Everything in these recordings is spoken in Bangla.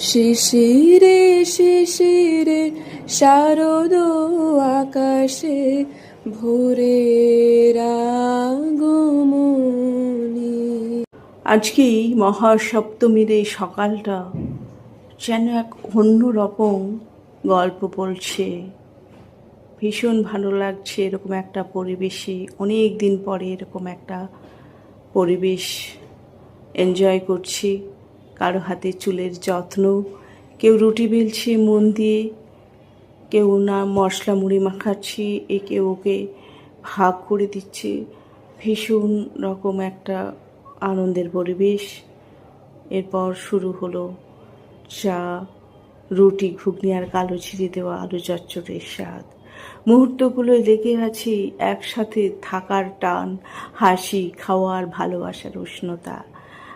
শিশিরে শিশিরে শারদ আকাশে ভোরের আগমনী। আজকেই মহাসপ্তমীর এই সকালটা যেন এক অন্যরকম গল্প বলছে। ভীষণ ভালো লাগছে এরকম একটা পরিবেশে, অনেক দিন পরে এরকম একটা পরিবেশ এনজয় করছি। কারো হাতে চুলের যত্ন, কেউ রুটি বেলছে মন দিয়ে, কেউ না মশলা মুড়ি মাখাচ্ছি, একে ওকে ভাগ করে দিচ্ছে। ভীষণ রকম একটা আনন্দের পরিবেশ। এরপর শুরু হলো চা, রুটি, ঘুগনি আর কালো জিরে দেওয়া আলু চচ্চড়ির স্বাদ। মুহূর্তগুলো লেগে আছে একসাথে থাকার টান, হাসি, খাওয়ার, ভালোবাসার উষ্ণতা।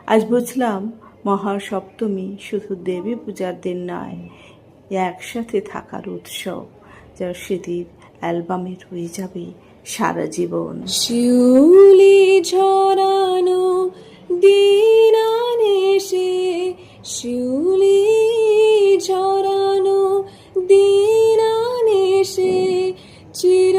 আজ বুঝলাম মহাসপ্তমী শুধু দেবী পূজার দিন নয়, একসাথে থাকার উৎসব, যা স্মৃতির অ্যালবামে রয়ে যাবে সারা জীবন। শিউলি ঝরানো দিন আনেসে, শিউলি ঝরানো দিন আনেসে, চির